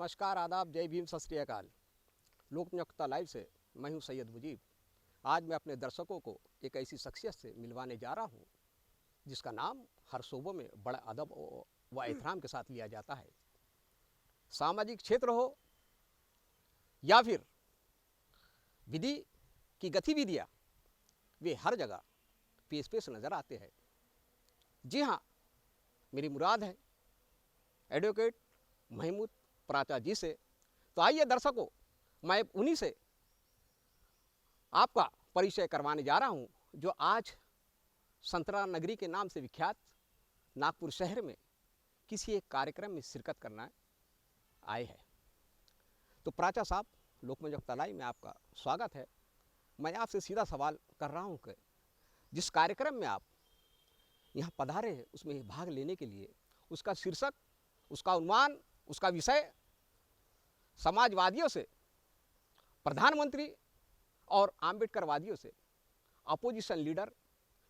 नमस्कार, आदाब, जय भीम, सत श्री अकाल। लोकनियुक्ता लाइव से मैं हूं सैयद मुजीब। आज मैं अपने दर्शकों को एक ऐसी शख्सियत से मिलवाने जा रहा हूं जिसका नाम हर शोबों में बड़ा अदब व एहतराम के साथ लिया जाता है। सामाजिक क्षेत्र हो या फिर विधि की गतिविधियाँ, वे हर जगह पेश पेश नज़र आते हैं। जी हाँ, मेरी मुराद है एडवोकेट महमूद प्राचा जी से। तो आइए दर्शकों, मैं उन्हीं से आपका परिचय करवाने जा रहा हूं, जो आज संतरा नगरी के नाम से विख्यात नागपुर शहर में किसी एक कार्यक्रम में शिरकत करना आए हैं। तो प्राचा साहब, लोकनियुक्ता लाइव में आपका स्वागत है। मैं आपसे सीधा सवाल कर रहा हूं कि जिस कार्यक्रम में आप यहाँ पधारे हैं, उसमें भाग लेने के लिए उसका शीर्षक, उसका उन्वान, उसका विषय समाजवादियों से प्रधानमंत्री और आम्बेडकरवादियों से अपोजिशन लीडर,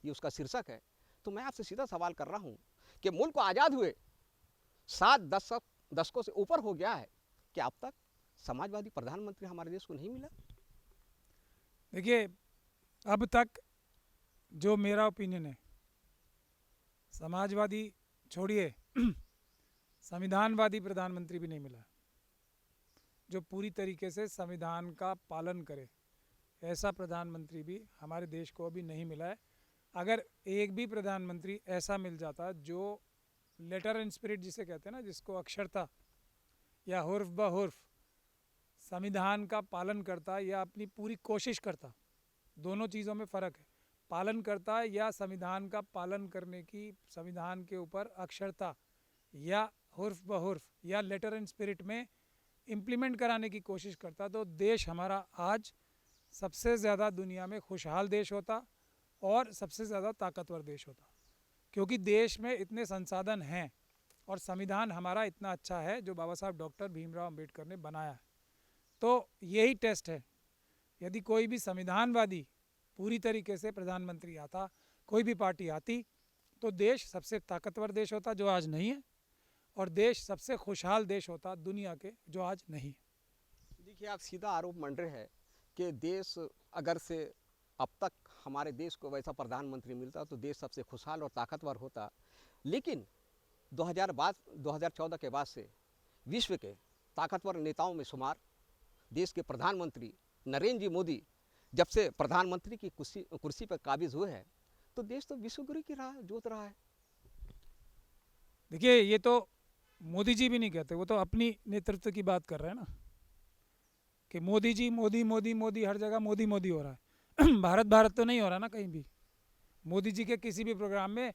ये उसका शीर्षक है। तो मैं आपसे सीधा सवाल कर रहा हूँ कि मुल्क को आज़ाद हुए 7 दशकों से ऊपर हो गया है कि अब तक समाजवादी प्रधानमंत्री हमारे देश को नहीं मिला। देखिए, अब तक जो मेरा ओपिनियन है, समाजवादी छोड़िए संविधानवादी प्रधानमंत्री भी नहीं मिला जो पूरी तरीके से संविधान का पालन करे। ऐसा प्रधानमंत्री भी हमारे देश को अभी नहीं मिला है। अगर एक भी प्रधानमंत्री ऐसा मिल जाता जो लेटर एंड स्पिरिट जिसे कहते हैं ना, जिसको अक्षरता या हुर्फ ब हुर्फ संविधान का पालन करता या अपनी पूरी कोशिश करता, दोनों चीज़ों में फ़र्क है। पालन करता या संविधान का पालन करने की, संविधान के ऊपर अक्षरता या हुर्फ ब हुर्फ या लेटर एंड स्पिरिट में इम्प्लीमेंट कराने की कोशिश करता, तो देश हमारा आज सबसे ज़्यादा दुनिया में खुशहाल देश होता और सबसे ज़्यादा ताकतवर देश होता, क्योंकि देश में इतने संसाधन हैं और संविधान हमारा इतना अच्छा है जो बाबा साहब डॉक्टर भीमराव अंबेडकर ने बनाया है। तो यही टेस्ट है। यदि कोई भी संविधानवादी पूरी तरीके से प्रधानमंत्री आता, कोई भी पार्टी आती, तो देश सबसे ताकतवर देश होता जो आज नहीं है, और देश सबसे खुशहाल देश होता दुनिया के जो आज नहीं है। देखिए, आप सीधा आरोप मंड रहे हैं कि देश अगर से अब तक हमारे देश को वैसा प्रधानमंत्री मिलता तो देश सबसे खुशहाल और ताकतवर होता। लेकिन 2014 के बाद से विश्व के ताकतवर नेताओं में शुमार देश के प्रधानमंत्री नरेंद्र जी मोदी जब से प्रधानमंत्री की कुर्सी पर काबिज हुए हैं, तो देश तो विश्वगुरु की राह जोत रहा है। देखिए, ये तो मोदी जी भी नहीं कहते, वो तो अपनी नेतृत्व की बात कर रहे हैं ना, कि मोदी जी, मोदी मोदी मोदी, हर जगह मोदी मोदी हो रहा है। भारत भारत तो नहीं हो रहा ना कहीं भी। मोदी जी के किसी भी प्रोग्राम में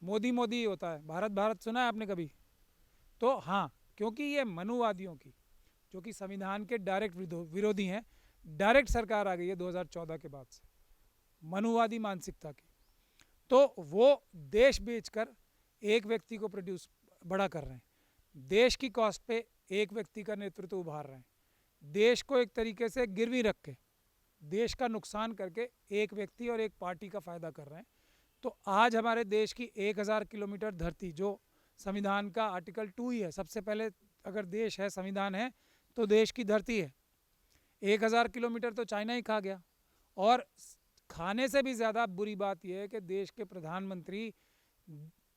मोदी मोदी ही होता है। भारत भारत सुना है आपने कभी? तो हाँ, क्योंकि ये मनुवादियों की, जो कि संविधान के डायरेक्ट विरोधी हैं, डायरेक्ट सरकार आ गई है 2014 के बाद से, मनुवादी मानसिकता की। तो वो देश बेचकर एक व्यक्ति को प्रोड्यूस बड़ा कर रहे हैं, देश की कॉस्ट पे एक व्यक्ति का नेतृत्व उभार रहे हैं, देश को एक तरीके से गिरवी रख के देश का नुकसान करके एक व्यक्ति और एक पार्टी का फ़ायदा कर रहे हैं। तो आज हमारे देश की 1000 किलोमीटर धरती, जो संविधान का आर्टिकल 2 ही है, सबसे पहले अगर देश है, संविधान है, तो देश की धरती है। 1000 किलोमीटर तो चाइना ही खा गया। और खाने से भी ज़्यादा बुरी बात यह है कि देश के प्रधानमंत्री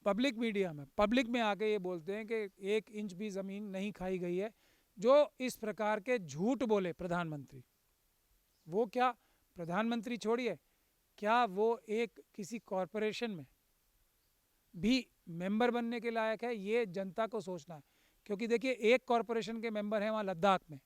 पब्लिक मीडिया में, पब्लिक में आके ये बोलते हैं कि 1 इंच भी ज़मीन नहीं खाई गई है। जो इस प्रकार के झूठ बोले प्रधानमंत्री, वो क्या प्रधानमंत्री छोड़िए, क्या वो एक किसी कॉरपोरेशन में भी मेंबर बनने के लायक है? ये जनता को सोचना है। क्योंकि देखिए, एक कॉरपोरेशन के मेंबर हैं वहाँ लद्दाख में,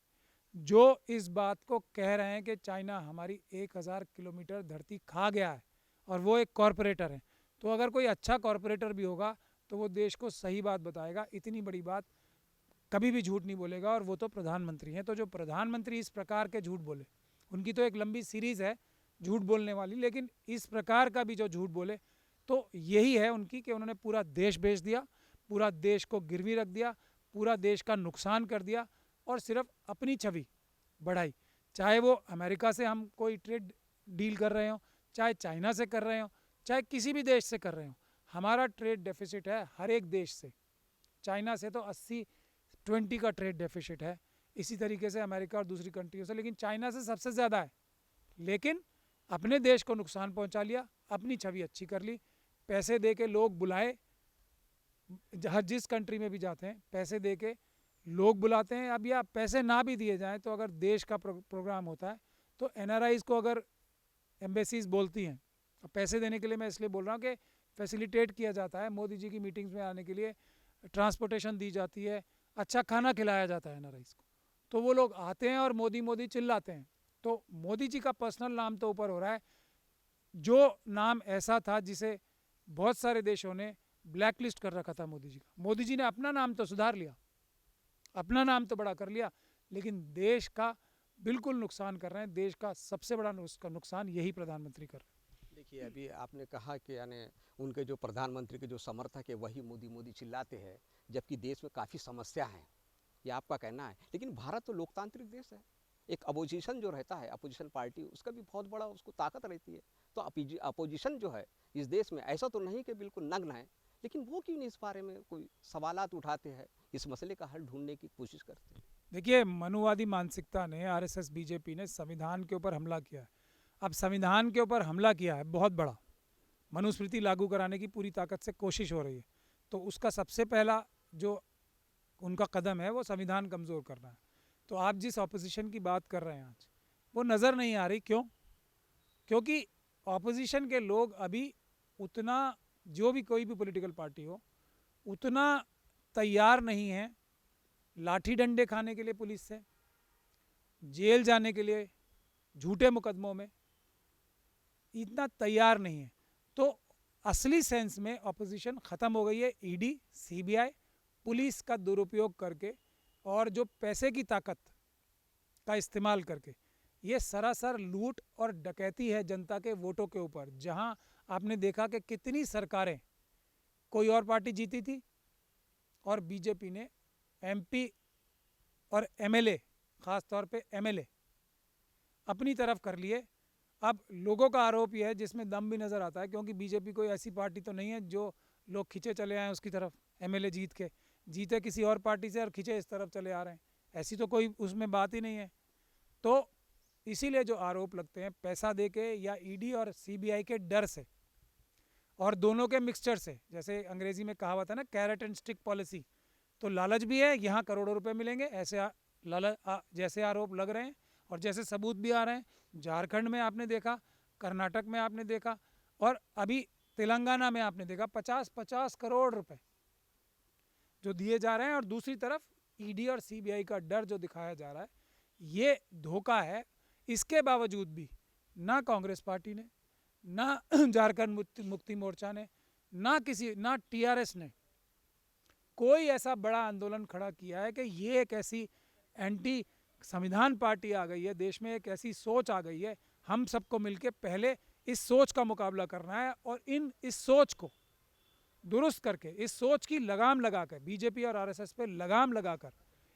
जो इस बात को कह रहे हैं कि चाइना हमारी 1000 किलोमीटर धरती खा गया है, और वो एक कॉरपोरेटर हैं। तो अगर कोई अच्छा कॉरपोरेटर भी होगा तो वो देश को सही बात बताएगा, इतनी बड़ी बात कभी भी झूठ नहीं बोलेगा, और वो तो प्रधानमंत्री हैं। तो जो प्रधानमंत्री इस प्रकार के झूठ बोले, उनकी तो एक लंबी सीरीज़ है झूठ बोलने वाली, लेकिन इस प्रकार का भी जो झूठ बोले, तो यही है उनकी कि उन्होंने पूरा देश बेच दिया, पूरा देश को गिरवी रख दिया, पूरा देश का नुकसान कर दिया, और सिर्फ अपनी छवि बढ़ाई। चाहे वो अमेरिका से हम कोई ट्रेड डील कर रहे हो, चाहे चाइना से कर रहे हो, चाहे किसी भी देश से कर रहे हो, हमारा ट्रेड डेफिसिट है हर एक देश से। चाइना से तो 20 का ट्रेड डेफिसिट है, इसी तरीके से अमेरिका और दूसरी कंट्रियों से, लेकिन चाइना से सबसे ज़्यादा है। लेकिन अपने देश को नुकसान पहुंचा लिया, अपनी छवि अच्छी कर ली, पैसे दे के लोग बुलाए, जहाँ जिस कंट्री में भी जाते हैं पैसे दे के लोग बुलाते हैं। अब या पैसे ना भी दिए जाएं तो अगर देश का प्रोग्राम होता है तो एनआरआईज़ को अगर एम्बेसीज बोलती हैं, अब पैसे देने के लिए मैं इसलिए बोल रहा हूँ कि फैसिलिटेट किया जाता है, मोदी जी की मीटिंग्स में आने के लिए ट्रांसपोर्टेशन दी जाती है, अच्छा खाना खिलाया जाता है एनआरआईज़ को, तो वो लोग आते हैं और मोदी मोदी चिल्लाते हैं। तो मोदी जी का पर्सनल नाम तो ऊपर हो रहा है, जो नाम ऐसा था जिसे बहुत सारे देशों ने ब्लैक लिस्ट कर रखा था मोदी जी का। मोदी जी ने अपना नाम तो सुधार लिया, अपना नाम तो बड़ा कर लिया, लेकिन देश का बिल्कुल नुकसान कर रहे हैं। देश का सबसे बड़ा नुकसान यही प्रधानमंत्री कर रहे हैं। देखिए, अभी आपने कहा कि यानी उनके जो प्रधानमंत्री के जो समर्थक है वही मोदी मोदी चिल्लाते हैं, जबकि देश में काफ़ी समस्या है, ये आपका कहना है। लेकिन भारत तो लोकतांत्रिक देश है, एक अपोजिशन जो रहता है, अपोजिशन पार्टी, उसका भी बहुत बड़ा उसको ताकत रहती है। तो अपोजिशन जो है इस देश में ऐसा तो नहीं कि बिल्कुल नग्न है, लेकिन वो क्यों नहीं इस बारे में कोई सवालात उठाते हैं, इस मसले का हल ढूंढने की कोशिश करते हैं? देखिए, मनुवादी मानसिकता ने, आरएसएस बीजेपी ने संविधान के ऊपर हमला किया है। अब संविधान के ऊपर हमला किया है बहुत बड़ा, मनुस्मृति लागू कराने की पूरी ताकत से कोशिश हो रही है, तो उसका सबसे पहला जो उनका कदम है वो संविधान कमज़ोर करना है। तो आप जिस ऑपोजिशन की बात कर रहे हैं आज, वो नज़र नहीं आ रही। क्यों? क्योंकि ऑपोजिशन के लोग अभी उतना, जो भी कोई भी पॉलिटिकल पार्टी हो, उतना तैयार नहीं है लाठी डंडे खाने के लिए पुलिस से, जेल जाने के लिए झूठे मुकदमों में, इतना तैयार नहीं है। तो असली सेंस में ऑपोजिशन ख़त्म हो गई है। ईडी, सीबीआई, पुलिस का दुरुपयोग करके और जो पैसे की ताकत का इस्तेमाल करके ये सरासर लूट और डकैती है जनता के वोटों के ऊपर। जहां आपने देखा कि कितनी सरकारें कोई और पार्टी जीती थी और बीजेपी ने एमपी और एमएलए, ख़ास तौर पे एमएलए अपनी तरफ कर लिए। अब लोगों का आरोप यह है, जिसमें दम भी नज़र आता है, क्योंकि बीजेपी कोई ऐसी पार्टी तो नहीं है जो लोग खींचे चले आए उसकी तरफ, एमएलए जीते किसी और पार्टी से और खींचे इस तरफ चले आ रहे हैं, ऐसी तो कोई उसमें बात ही नहीं है। तो इसीलिए जो आरोप लगते हैं पैसा दे के या ईडी और सीबीआई के डर से और दोनों के मिक्सचर से, जैसे अंग्रेजी में कहावत है ना, कैरेट एंड स्टिक पॉलिसी, तो लालच भी है, यहाँ करोड़ों रुपए मिलेंगे, ऐसे जैसे आरोप लग रहे हैं और जैसे सबूत भी आ रहे हैं। झारखंड में आपने देखा, कर्नाटक में आपने देखा और अभी तेलंगाना में आपने देखा 50-50 करोड़ रुपए जो दिए जा रहे हैं, और दूसरी तरफ ईडी और सीबीआई का डर जो दिखाया जा रहा है, ये धोखा है। इसके बावजूद भी ना कांग्रेस पार्टी ने, ना झारखंड मुक्ति मोर्चा ने, ना टीआरएस ने कोई ऐसा बड़ा आंदोलन खड़ा किया है कि ये एक ऐसी एंटी संविधान पार्टी आ गई है देश में, एक ऐसी सोच आ गई है, हम सबको मिलके पहले इस सोच का मुकाबला करना है और इस सोच को दुरुस्त करके, इस सोच की लगाम लगाकर, बीजेपी और आरएसएस पे लगाम लगाकर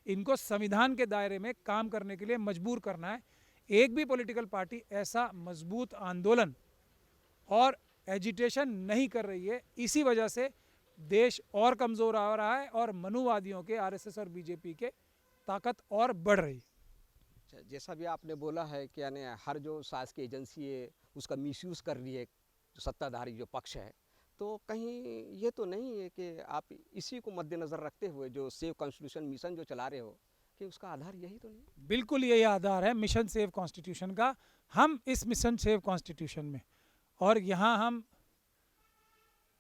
इनको संविधान के दायरे में काम करने के लिए मजबूर करना है। एक भी पॉलिटिकल पार्टी ऐसा मजबूत आंदोलन और एजिटेशन नहीं कर रही है, इसी वजह से देश और कमज़ोर आ रहा है और मनुवादियों के, आरएसएस और बीजेपी के ताकत और बढ़ रही है। जैसा भी आपने बोला है कि यानी हर जो शासकीय एजेंसी है उसका मिसयूज़ कर रही है जो सत्ताधारी जो पक्ष है, तो कहीं ये तो नहीं है कि आप इसी को मद्देनज़र रखते हुए जो सेव कॉन्स्टिट्यूशन मिशन जो चला रहे हो, कि उसका आधार यही तो नहीं? बिल्कुल यही आधार है मिशन सेव कॉन्स्टिट्यूशन का। हम इस मिशन सेव कॉन्स्टिट्यूशन में, और यहाँ हम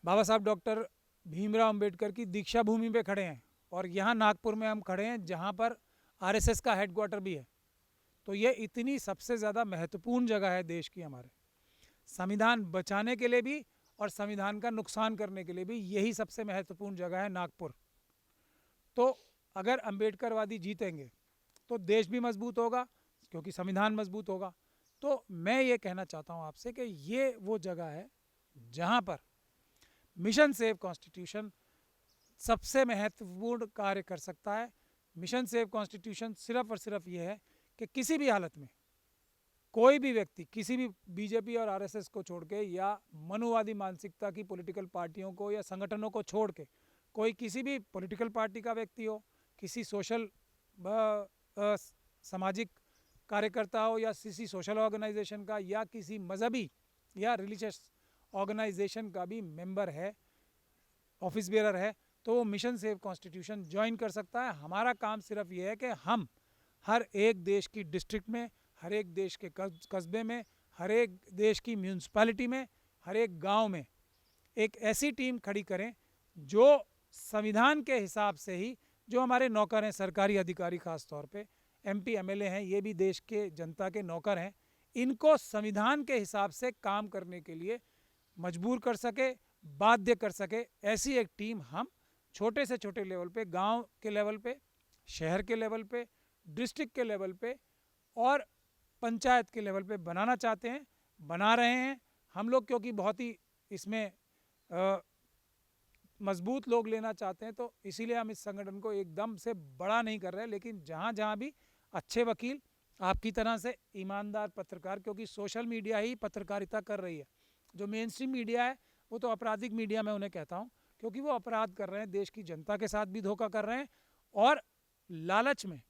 बाबा साहब डॉक्टर भीमराव अंबेडकर की दीक्षा भूमि पे खड़े हैं, और यहाँ नागपुर में हम खड़े हैं जहाँ पर आरएसएस का हेडक्वार्टर भी है। तो ये इतनी सबसे ज़्यादा महत्वपूर्ण जगह है देश की हमारे, संविधान बचाने के लिए भी और संविधान का नुकसान करने के लिए भी यही सबसे महत्वपूर्ण जगह है नागपुर। तो अगर अंबेडकरवादी जीतेंगे तो देश भी मजबूत होगा, क्योंकि संविधान मजबूत होगा। तो मैं ये कहना चाहता हूँ आपसे कि ये वो जगह है जहाँ पर मिशन सेव कॉन्स्टिट्यूशन सबसे महत्वपूर्ण कार्य कर सकता है। मिशन सेव कॉन्स्टिट्यूशन सिर्फ और सिर्फ ये है कि किसी भी हालत में कोई भी व्यक्ति किसी भी बीजेपी और आरएसएस को छोड़ के या मनुवादी मानसिकता की पॉलिटिकल पार्टियों को या संगठनों को छोड़ के, कोई किसी भी पॉलिटिकल पार्टी का व्यक्ति हो, किसी सोशल सामाजिक कार्यकर्ता हो या किसी सोशल ऑर्गेनाइजेशन का या किसी मजहबी या रिलीजियस ऑर्गेनाइजेशन का भी मेंबर है, ऑफिस बेरर है, तो वो मिशन सेव कॉन्स्टिट्यूशन ज्वाइन कर सकता है। हमारा काम सिर्फ ये है कि हम हर एक देश की डिस्ट्रिक्ट में, हर एक देश के कस्बे में, हर एक देश की म्यूनसिपैलिटी में, हर एक गांव में एक ऐसी टीम खड़ी करें जो संविधान के हिसाब से ही, जो हमारे नौकर हैं, सरकारी अधिकारी खास तौर पे MP MLA हैं, ये भी देश के जनता के नौकर हैं, इनको संविधान के हिसाब से काम करने के लिए मजबूर कर सके, बाध्य कर सके। ऐसी एक टीम हम छोटे से छोटे लेवल पे, गांव के लेवल पे, शहर के लेवल पे, डिस्ट्रिक्ट के लेवल पे और पंचायत के लेवल पे बनाना चाहते हैं, बना रहे हैं हम लोग, क्योंकि बहुत ही इसमें मजबूत लोग लेना चाहते हैं, तो इसीलिए हम इस संगठन को एकदम से बड़ा नहीं कर रहे, लेकिन जहाँ जहाँ भी अच्छे वकील, आपकी तरह से ईमानदार पत्रकार, क्योंकि सोशल मीडिया ही पत्रकारिता कर रही है। जो मेन स्ट्रीम मीडिया है वो तो आपराधिक मीडिया मैं उन्हें कहता हूँ, क्योंकि वो अपराध कर रहे हैं, देश की जनता के साथ भी धोखा कर रहे हैं और लालच में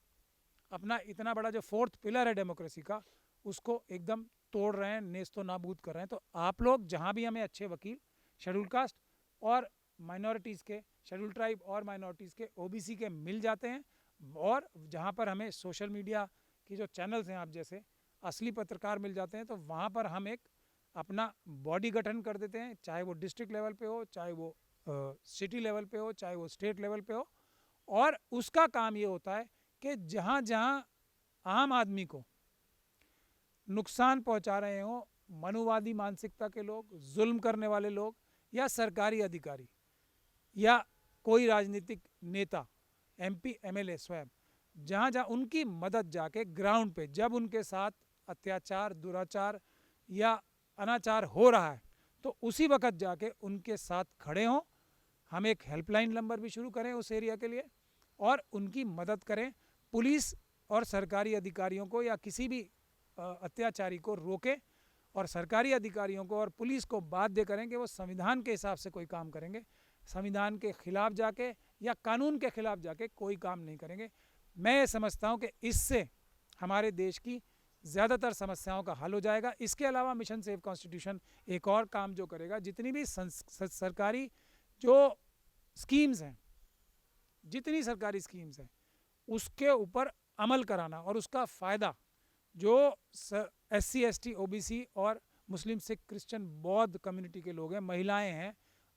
अपना इतना बड़ा जो फोर्थ पिलर है डेमोक्रेसी का, उसको एकदम तोड़ रहे हैं, नेस्तो नाबूद कर रहे हैं। तो आप लोग जहाँ भी हमें अच्छे वकील शेड्यूल कास्ट और माइनॉरिटीज़ के, शेड्यूल ट्राइब और माइनॉरिटीज़ के, OBC के मिल जाते हैं, और जहाँ पर हमें सोशल मीडिया की जो चैनल्स हैं आप जैसे असली पत्रकार मिल जाते हैं, तो वहाँ पर हम एक अपना बॉडी गठन कर देते हैं, चाहे वो डिस्ट्रिक्ट लेवल पे हो, चाहे वो सिटी लेवल पे हो, चाहे वो स्टेट लेवल पे हो। और उसका काम ये होता है कि जहाँ जहाँ आम आदमी को नुकसान पहुँचा रहे हो मनुवादी मानसिकता के लोग, जुल्म करने वाले लोग, या सरकारी अधिकारी या कोई राजनीतिक नेता, MP MLA स्वयं, जहाँ जहाँ उनकी मदद जाके ग्राउंड पे, जब उनके साथ अत्याचार, दुराचार या अनाचार हो रहा है, तो उसी वक्त जाके उनके साथ खड़े हों। हम एक हेल्पलाइन नंबर भी शुरू करें उस एरिया के लिए और उनकी मदद करें। पुलिस और सरकारी अधिकारियों को या किसी भी अत्याचारी को रोकें और सरकारी अधिकारियों को और पुलिस को बाध्य करें कि वो संविधान के हिसाब से कोई काम करेंगे, संविधान के खिलाफ जाके या कानून के खिलाफ जाके कोई काम नहीं करेंगे। मैं ये समझता हूँ कि इससे हमारे देश की ज़्यादातर समस्याओं का हल हो जाएगा। इसके अलावा मिशन सेव कॉन्स्टिट्यूशन एक और काम जो करेगा, जितनी भी सरकारी जो स्कीम्स हैं, जितनी सरकारी स्कीम्स हैं, उसके ऊपर अमल कराना और उसका फ़ायदा जो SC ST OBC और मुस्लिम सिख क्रिश्चियन बौद्ध कम्युनिटी के लोग हैं, महिलाएं हैं,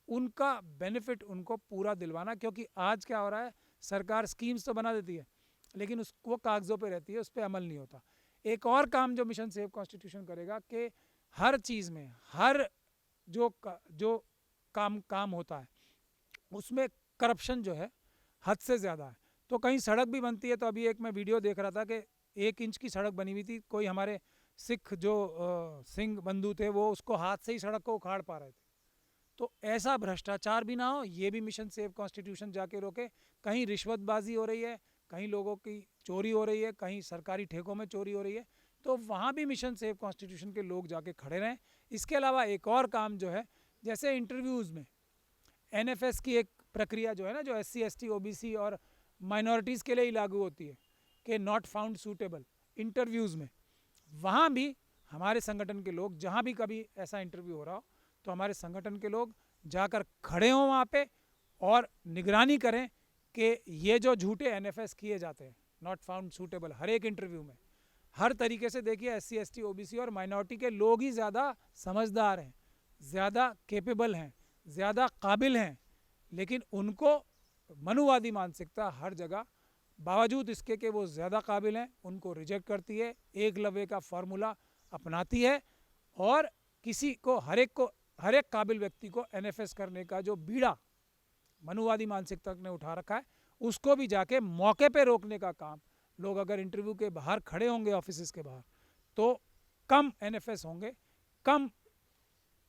उनका बेनिफिट उनको पूरा दिलवाना। क्योंकि आज क्या हो रहा है, सरकार स्कीम्स तो बना देती है लेकिन वो कागज़ों पे रहती है, उस पर अमल नहीं होता। एक और काम जो मिशन सेव कॉन्स्टिट्यूशन करेगा कि हर चीज़ में, हर जो काम होता है उसमें करप्शन जो है हद से ज़्यादा है। तो कहीं सड़क भी बनती है, तो अभी एक मैं वीडियो देख रहा था कि 1 इंच की सड़क बनी हुई थी, कोई हमारे सिख जो सिंह बंधु थे वो उसको हाथ से ही सड़क को उखाड़ पा रहे थे। तो ऐसा भ्रष्टाचार भी ना हो, ये भी मिशन सेव कॉन्स्टिट्यूशन जाके रोके। कहीं रिश्वतबाजी हो रही है, कहीं लोगों की चोरी हो रही है, कहीं सरकारी ठेकों में चोरी हो रही है, तो वहाँ भी मिशन सेव कॉन्स्टिट्यूशन के लोग जाके खड़े रहें। इसके अलावा एक और काम जो है, जैसे इंटरव्यूज़ में NFS की एक प्रक्रिया जो है ना, जो SC ST OBC और माइनॉरिटीज़ के लिए ही लागू होती है कि नॉट फाउंड सूटेबल इंटरव्यूज़ में, वहाँ भी हमारे संगठन के लोग, जहाँ भी कभी ऐसा इंटरव्यू हो रहा हो, तो हमारे संगठन के लोग जाकर खड़े हों वहाँ पे और निगरानी करें कि ये जो झूठे NFS किए जाते हैं, नॉट फाउंड सूटेबल, हर एक इंटरव्यू में हर तरीके से देखिए SC ST OBC और माइनॉरिटी के लोग ही ज़्यादा समझदार हैं, ज़्यादा कैपेबल हैं, ज़्यादा काबिल हैं, लेकिन उनको मनुवादी मानसिकता हर जगह, बावजूद इसके कि वो ज़्यादा काबिल हैं, उनको रिजेक्ट करती है, एकलव्य का फार्मूला अपनाती है और किसी को, हर एक काबिल व्यक्ति को NFS करने का जो बीड़ा मनुवादी मानसिकता ने उठा रखा है, उसको भी जाके मौके पे रोकने का काम। लोग अगर इंटरव्यू के बाहर खड़े होंगे, ऑफिस के बाहर, तो कम NFS होंगे, कम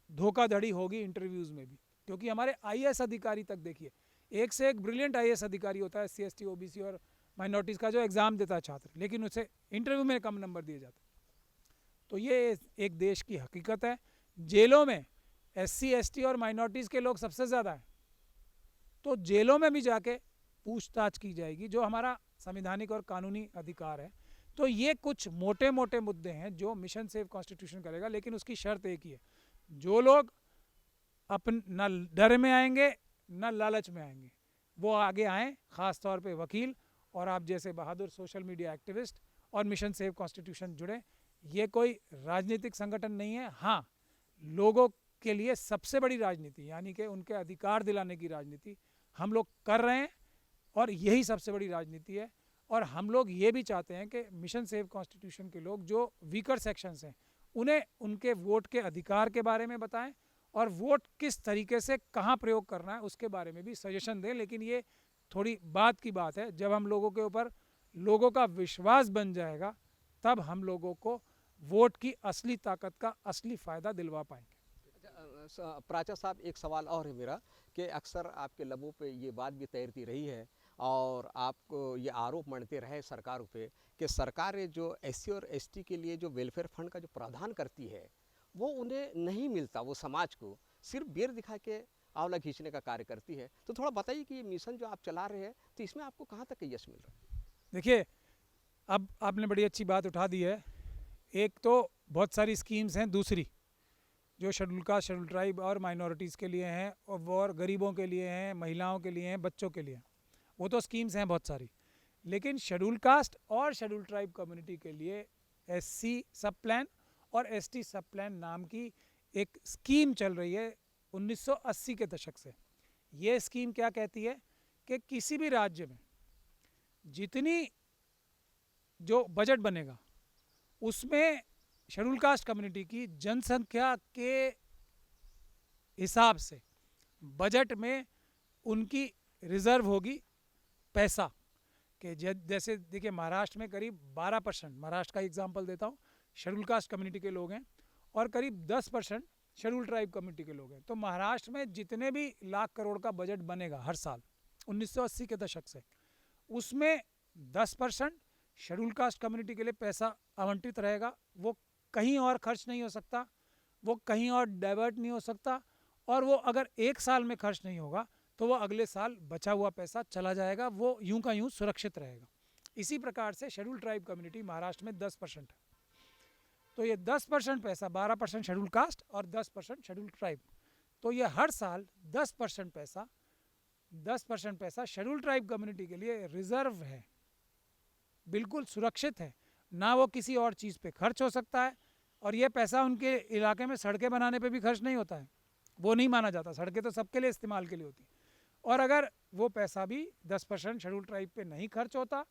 धोखाधड़ी होगी इंटरव्यूज़ में भी। क्योंकि हमारे IAS अधिकारी तक देखिए, एक से एक ब्रिलियंट IAS अधिकारी होता है SC ST OBC और माइनॉरिटीज़ का जो एग्ज़ाम देता है छात्र, लेकिन उसे इंटरव्यू में कम नंबर दिए जाते हैं। तो ये एक देश की हकीकत है। जेलों में SC ST और माइनॉरिटीज़ के लोग सबसे ज़्यादा हैं, तो जेलों में भी जाके पूछताछ की जाएगी, जो हमारा संवैधानिक और कानूनी अधिकार है। तो ये कुछ मोटे मोटे मुद्दे हैं जो मिशन सेव कॉन्स्टिट्यूशन करेगा, लेकिन उसकी शर्त एक ही है, जो लोग अपन न डर में आएंगे न लालच में आएंगे, वो आगे आएँ, ख़ास तौर पे वकील और आप जैसे बहादुर सोशल मीडिया एक्टिविस्ट, और मिशन सेव कॉन्स्टिट्यूशन जुड़े। ये कोई राजनीतिक संगठन नहीं है। हाँ, लोगों के लिए सबसे बड़ी राजनीति, यानी कि उनके अधिकार दिलाने की राजनीति हम लोग कर रहे हैं, और यही सबसे बड़ी राजनीति है। और हम लोग ये भी चाहते हैं कि मिशन सेव कॉन्स्टिट्यूशन के लोग जो वीकर सेक्शंस हैं, उन्हें उनके वोट के अधिकार के बारे में बताएं, और वोट किस तरीके से कहाँ प्रयोग करना है उसके बारे में भी सजेशन दें। लेकिन ये थोड़ी बात की बात है, जब हम लोगों के ऊपर लोगों का विश्वास बन जाएगा, तब हम लोगों को वोट की असली ताकत का असली फ़ायदा दिलवा पाएंगे। प्राचा साहब, एक सवाल और है मेरा कि अक्सर आपके लबों पे ये बात भी तैरती रही है और आपको ये आरोप मढ़ते रहे सरकारों पे कि सरकारें जो एससी और एसटी के लिए जो वेलफेयर फंड का जो प्रावधान करती है वो उन्हें नहीं मिलता, वो समाज को सिर्फ बेर दिखा के आंवला खींचने का कार्य करती है। तो थोड़ा बताइए कि ये मिशन जो आप चला रहे हैं तो इसमें आपको कहाँ तक यश मिल रहा है? देखिए, अब आपने बड़ी अच्छी बात उठा दी है। एक तो बहुत सारी स्कीम्स हैं, दूसरी जो शेड्यूल कास्ट, शेड्यूल ट्राइब और माइनॉरिटीज़ के लिए हैं, और गरीबों के लिए हैं, महिलाओं के लिए हैं, बच्चों के लिए हैं, वो तो स्कीम्स हैं बहुत सारी। लेकिन शेड्यूल कास्ट और शेड्यूल ट्राइब कम्युनिटी के लिए एससी सब प्लान और एसटी सब प्लान नाम की एक स्कीम चल रही है 1980 के दशक से। ये स्कीम क्या कहती है कि किसी भी राज्य में जितनी जो बजट बनेगा उसमें शेड्यूल कास्ट कम्युनिटी की जनसंख्या के हिसाब से बजट में उनकी रिजर्व होगी पैसा। कि जैसे देखिए, महाराष्ट्र में करीब 12%, महाराष्ट्र का एग्जांपल देता हूँ, शेड्यूल कास्ट कम्युनिटी के लोग हैं, और करीब 10% शेड्यूल ट्राइब कम्युनिटी के लोग हैं। तो महाराष्ट्र में जितने भी लाख करोड़ का बजट बनेगा हर साल 1980 के दशक से, उसमें 10% शेड्यूल कास्ट कम्युनिटी के लिए पैसा आवंटित रहेगा। वो कहीं और खर्च नहीं हो सकता, वो कहीं और डाइवर्ट नहीं हो सकता, और वो अगर एक साल में खर्च नहीं होगा तो वो अगले साल बचा हुआ पैसा चला जाएगा, वो यूं का यूं सुरक्षित रहेगा। इसी प्रकार से शेड्यूल ट्राइब कम्युनिटी महाराष्ट्र में 10% है। तो ये 10% पैसा, 12% शेड्यूल कास्ट और 10% शेड्यूल ट्राइब, तो ये हर साल 10% पैसा शेड्यूल ट्राइब कम्युनिटी के लिए रिजर्व है, बिल्कुल सुरक्षित है। ना वो किसी और चीज़ पे खर्च हो सकता है, और ये पैसा उनके इलाके में सड़कें बनाने पे भी खर्च नहीं होता है, वो नहीं माना जाता। सड़कें तो सबके लिए इस्तेमाल के लिए होती। और अगर वो पैसा भी 10% शेड्यूल ट्राइब पे नहीं खर्च होता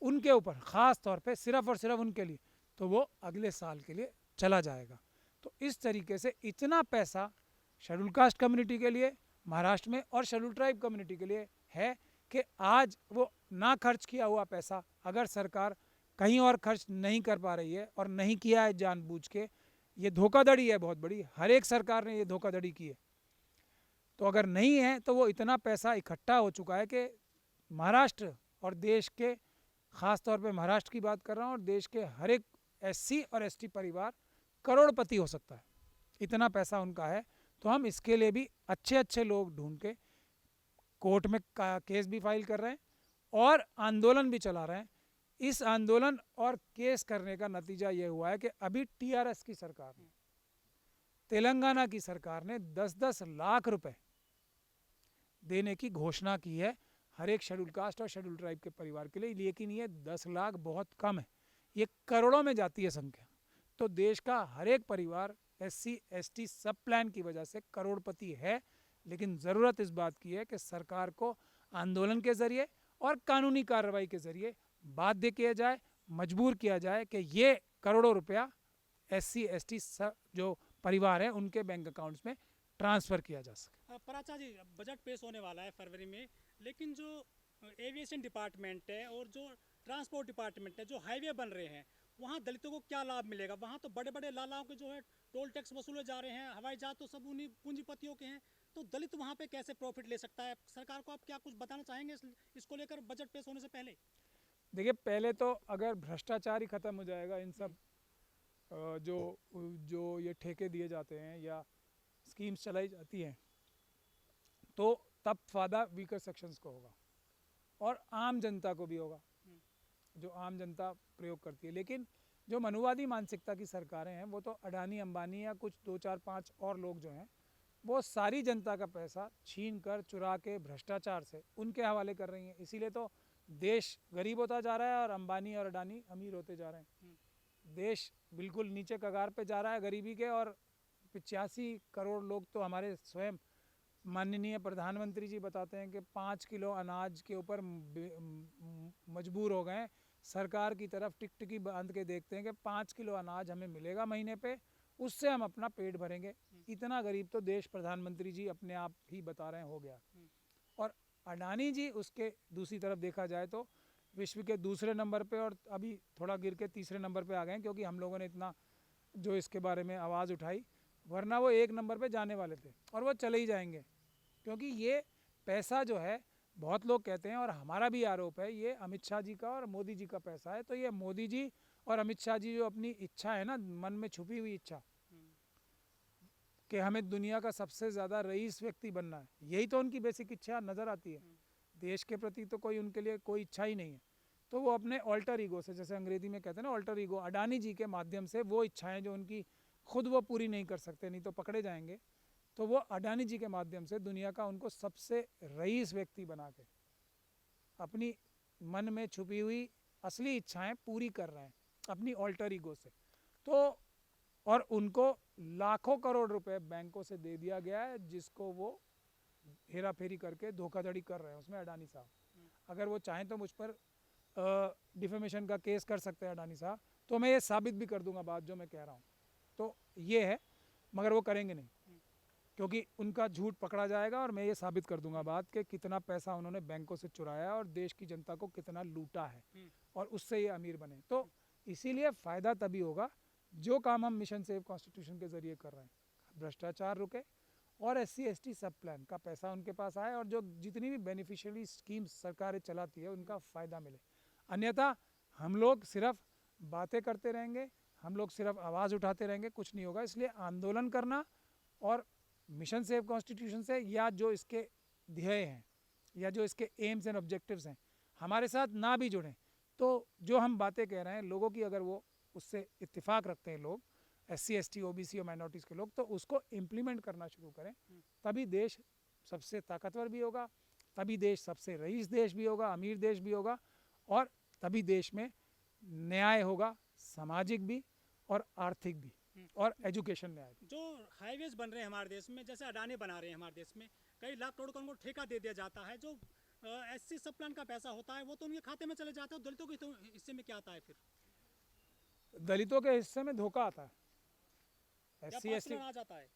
उनके ऊपर, ख़ास तौर पे सिर्फ और सिर्फ उनके लिए, तो वो अगले साल के लिए चला जाएगा। तो इस तरीके से इतना पैसा शेड्यूल कास्ट कम्युनिटी के लिए महाराष्ट्र में और शेड्यूल ट्राइब कम्युनिटी के लिए है कि आज वो ना खर्च किया हुआ पैसा अगर सरकार कहीं और खर्च नहीं कर पा रही है, और नहीं किया है जानबूझ के, ये धोखाधड़ी है बहुत बड़ी, हर एक सरकार ने ये धोखाधड़ी की है। तो अगर नहीं है तो वो इतना पैसा इकट्ठा हो चुका है कि महाराष्ट्र और देश के, ख़ास तौर पे महाराष्ट्र की बात कर रहा हूँ, और देश के हर एक एससी और एसटी परिवार करोड़पति हो सकता है, इतना पैसा उनका है। तो हम इसके लिए भी अच्छे अच्छे लोग ढूंढ के कोर्ट में केस भी फाइल कर रहे हैं और आंदोलन भी चला रहे हैं। इस आंदोलन और केस करने का नतीजा ये हुआ है कि अभी टीआरएस की सरकार ने, तेलंगाना की सरकार ने 10-10 लाख रुपए देने की घोषणा की है हर एक शेड्यूल कास्ट और शेड्यूल ट्राइब के परिवार के लिए। लेकिन ये 10 लाख बहुत कम है, ये करोड़ों में जाती है संख्या। तो देश का हर एक परिवार एससी एसटी सब प्लान की वजह से करोड़पति है। लेकिन ज़रूरत इस बात की है कि सरकार को आंदोलन के ज़रिए और कानूनी कार्रवाई के ज़रिए बाध्य किया जाए, मजबूर किया जाए कि ये करोड़ों रुपया एससी एसटी जो परिवार है उनके बैंक अकाउंट्स में ट्रांसफ़र किया जा सके। पराचा जी, बजट पेश होने वाला है फरवरी में, लेकिन जो एविएशन डिपार्टमेंट है और जो ट्रांसपोर्ट डिपार्टमेंट है, जो हाईवे बन रहे हैं, वहाँ दलितों को क्या लाभ मिलेगा? वहाँ तो बड़े बड़े लालाओं के जो है टोल टैक्स वसूले जा रहे हैं, हवाई जहाज तो सब उन्हीं पूंजीपतियों के हैं। तो दलित वहाँ पे कैसे प्रॉफिट ले सकता है? सरकार को आप क्या कुछ बताना चाहेंगे इसको लेकर बजट पेश होने से पहले? देखिए, पहले तो अगर भ्रष्टाचार ही ख़त्म हो जाएगा, इन सब जो ये ठेके दिए जाते हैं या स्कीम्स चलाई जाती हैं, तो तब फ़ायदा वीकर सेक्शंस को होगा। और आम जनता को भी होगा, जो आम जनता प्रयोग करती है। लेकिन जो मनुवादी मानसिकता की सरकारें हैं वो तो अडानी अंबानी या कुछ 2 4 5 और लोग जो हैं वो सारी जनता का पैसा छीन कर चुरा के भ्रष्टाचार से उनके हवाले कर रही हैं। इसीलिए तो देश गरीब होता जा रहा है और अंबानी और अडानी अमीर होते जा रहे हैं। देश बिल्कुल नीचे कगार पे जा रहा है गरीबी के, और 85 करोड़ लोग तो हमारे स्वयं माननीय प्रधानमंत्री जी बताते हैं कि 5 किलो अनाज के ऊपर मजबूर हो गए। सरकार की तरफ टिकटिकी बांध के देखते हैं कि 5 किलो अनाज हमें मिलेगा महीने पे, उससे हम अपना पेट भरेंगे। इतना गरीब तो देश प्रधानमंत्री जी अपने आप ही बता रहे हैं हो गया। और अडानी जी उसके दूसरी तरफ देखा जाए तो विश्व के दूसरे नंबर पे, और अभी थोड़ा गिर के तीसरे नंबर पे आ गए हैं क्योंकि हम लोगों ने इतना जो इसके बारे में आवाज़ उठाई, वरना वो 1 नंबर पे जाने वाले थे और वो चले ही जाएंगे। क्योंकि ये पैसा जो है, बहुत लोग कहते हैं और हमारा भी आरोप है, ये अमित शाह जी का और मोदी जी का पैसा है। तो ये मोदी जी और अमित शाह जी जो अपनी इच्छा है ना, मन में छुपी हुई इच्छा कि हमें दुनिया का सबसे ज़्यादा रईस व्यक्ति बनना है, यही तो उनकी बेसिक इच्छा नज़र आती है। देश के प्रति तो कोई उनके लिए कोई इच्छा ही नहीं है। तो वो अपने ऑल्टर ईगो से, जैसे अंग्रेजी में कहते हैं ना ऑल्टर ईगो, अडानी जी के माध्यम से वो इच्छाएं जो उनकी खुद वो पूरी नहीं कर सकते, नहीं तो पकड़े जाएंगे, तो वो अडानी जी के माध्यम से दुनिया का उनको सबसे रईस व्यक्ति बना के अपनी मन में छुपी हुई असली इच्छाएं पूरी कर रहे हैं अपनी ऑल्टर ईगो से। तो और उनको लाखों करोड़ रुपए बैंकों से दे दिया गया है, जिसको वो हेरा फेरी करके धोखाधड़ी कर रहे हैं उसमें अडानी साहब। अगर वो चाहें तो मुझ पर डिफेमेशन का केस कर सकते हैं अडानी साहब, तो मैं ये साबित भी कर दूंगा बात जो मैं कह रहा हूँ। तो ये है, मगर वो करेंगे नहीं क्योंकि उनका झूठ पकड़ा जाएगा और मैं ये साबित कर दूंगा बात कि कितना पैसा उन्होंने बैंकों से चुराया और देश की जनता को कितना लूटा है और उससे ये अमीर बने। तो इसीलिए फ़ायदा तभी होगा जो काम हम मिशन सेव कॉन्स्टिट्यूशन के ज़रिए कर रहे हैं, भ्रष्टाचार रुके और SC ST सब प्लान का पैसा उनके पास आए और जो जितनी भी बेनिफिशियरी स्कीम्स सरकारें चलाती है उनका फ़ायदा मिले। अन्यथा हम लोग सिर्फ बातें करते रहेंगे, हम लोग सिर्फ आवाज़ उठाते रहेंगे, कुछ नहीं होगा। इसलिए आंदोलन करना और मिशन सेव कॉन्स्टिट्यूशन से, या जो इसके ध्येय हैं या जो इसके एम्स एंड ऑब्जेक्टिव्स हैं, हमारे साथ ना भी जुड़ें, तो जो हम बातें कह रहे हैं लोगों की, अगर वो उससे इत्तेफाक रखते हैं लोग, SC ST OBC और माइनॉरिटीज़ के लोग, तो उसको इम्प्लीमेंट करना शुरू करें, तभी देश सबसे ताकतवर भी होगा, तभी देश सबसे रईस देश भी होगा, अमीर देश भी होगा, और तभी देश में न्याय होगा, सामाजिक भी और आर्थिक भी और एजुकेशन न्याय भी। जो हाईवेज बन रहे हैं हमारे देश में, जैसे अडानी बना रहे हैं हमारे देश में, कई लाख करोड़ का उनको ठेका दे दिया जाता है। जो SC सब प्लान का पैसा होता है वो तो उनके खाते में चले जाता है, दलितों के हिस्से में क्या आता है फिर? दलितों के हिस्से में धोखा आता है। या SC 5 ST किलो अनाज आता है,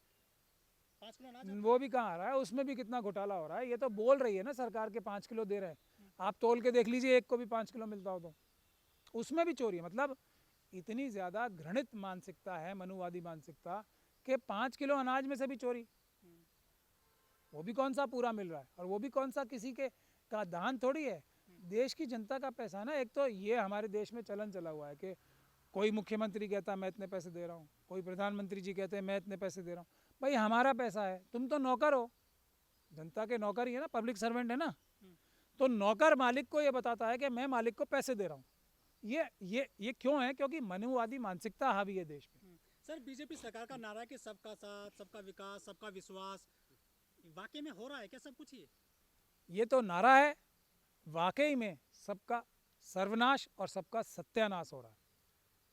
5 किलो अनाज वो भी कहाँ आ रहा है, उसमें भी कितना घोटाला हो रहा है। ये तो बोल रही है ना सरकार के 5 किलो दे रहे हैं, आप तोल के देख लीजिए एक को भी 5 किलो मिलता हो तो उसमें भी चोरी है। मतलब इतनी ज़्यादा घृणित मानसिकता है, मनुवादी मानसिकता, कि 5 किलो अनाज में से भी चोरी, वो भी कौन सा पूरा मिल रहा है और वो भी कौन सा किसी के का दान थोड़ी है, देश की जनता का पैसा है ना। एक तो ये हमारे देश में चलन चला हुआ है कि कोई मुख्यमंत्री कहता है मैं इतने पैसे दे रहा हूँ, कोई प्रधानमंत्री जी कहते हैं मैं इतने पैसे दे रहा हूँ। भाई हमारा पैसा है, तुम तो नौकर हो, जनता के नौकर ही है ना, पब्लिक सर्वेंट है ना। तो नौकर मालिक को ये बताता है कि मैं मालिक को पैसे दे रहा हूँ। ये क्यों है? क्योंकि मनुवादी मानसिकता हावी है देश में। सर, बीजेपी सरकार का नारा है कि सबका साथ, सबका विकास, सबका विश्वास, वाकई में हो रहा है क्या सब कुछ? ये तो नारा है, वाकई में सबका सर्वनाश और सबका सत्यानाश हो रहा है।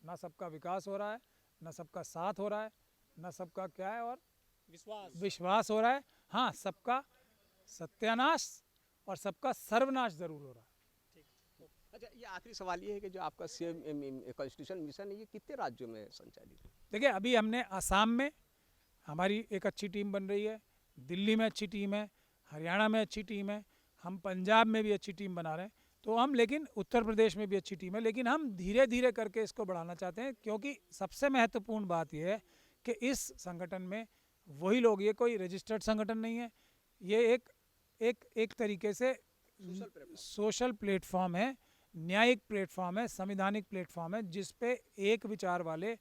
ना सबका विकास हो रहा है, ना सबका साथ हो रहा है, ना सबका क्या है और विश्वास हो रहा है। हाँ, सबका सत्यानाश और सबका सर्वनाश जरूर हो रहा है। अच्छा, ये आखिरी सवाल ये है कि जो आपका कॉन्स्टिट्यूशन मिशन है ये कितने राज्यों में संचालित है? देखिए, अभी हमने आसाम में हमारी एक अच्छी टीम बन रही है, दिल्ली में अच्छी टीम है, हरियाणा में अच्छी टीम है, हम पंजाब में भी अच्छी टीम बना रहे हैं। तो हम, लेकिन उत्तर प्रदेश में भी अच्छी टीम है, लेकिन हम धीरे धीरे करके इसको बढ़ाना चाहते हैं। क्योंकि सबसे महत्वपूर्ण बात यह है कि इस संगठन में वही लोग, ये कोई रजिस्टर्ड संगठन नहीं है, ये एक तरीके से सोशल प्लेटफॉर्म है, न्यायिक प्लेटफॉर्म है, संवैधानिक प्लेटफॉर्म है, जिस पे एक विचार वाले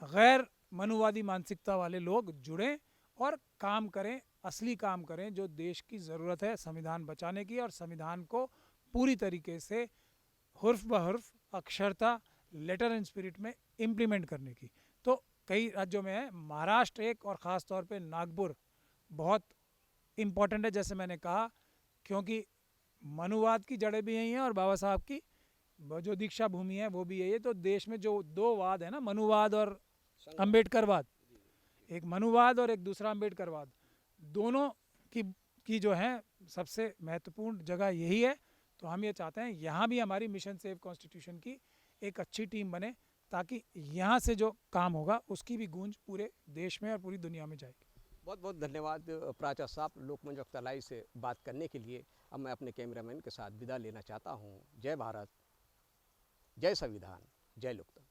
गैर मनुवादी मानसिकता वाले लोग जुड़ें और काम करें, असली काम करें जो देश की ज़रूरत है संविधान बचाने की और संविधान को पूरी तरीके से हुर्फ बहुर्फ अक्षरता लेटर एंड स्पिरिट में इम्प्लीमेंट करने की। तो कई राज्यों में है, महाराष्ट्र एक, और ख़ास तौर पे नागपुर बहुत इम्पॉर्टेंट है, जैसे मैंने कहा, क्योंकि मनुवाद की जड़ें भी यही हैं और बाबा साहब की जो दीक्षा भूमि है वो भी यही है। तो देश में जो दो वाद है ना, मनुवाद और अम्बेडकरवाद, एक मनुवाद और एक दूसरा अम्बेडकरवाद, दोनों की जो है सबसे महत्वपूर्ण जगह यही है। तो हम ये चाहते हैं यहाँ भी हमारी मिशन सेव कॉन्स्टिट्यूशन की एक अच्छी टीम बने, ताकि यहाँ से जो काम होगा उसकी भी गूंज पूरे देश में और पूरी दुनिया में जाएगी। बहुत बहुत धन्यवाद प्राचार्य साहब, लोकमंच वक्ता लाइव से बात करने के लिए। अब मैं अपने कैमरामैन के साथ विदा लेना चाहता हूँ। जय भारत, जय संविधान, जय लोकतंत्र।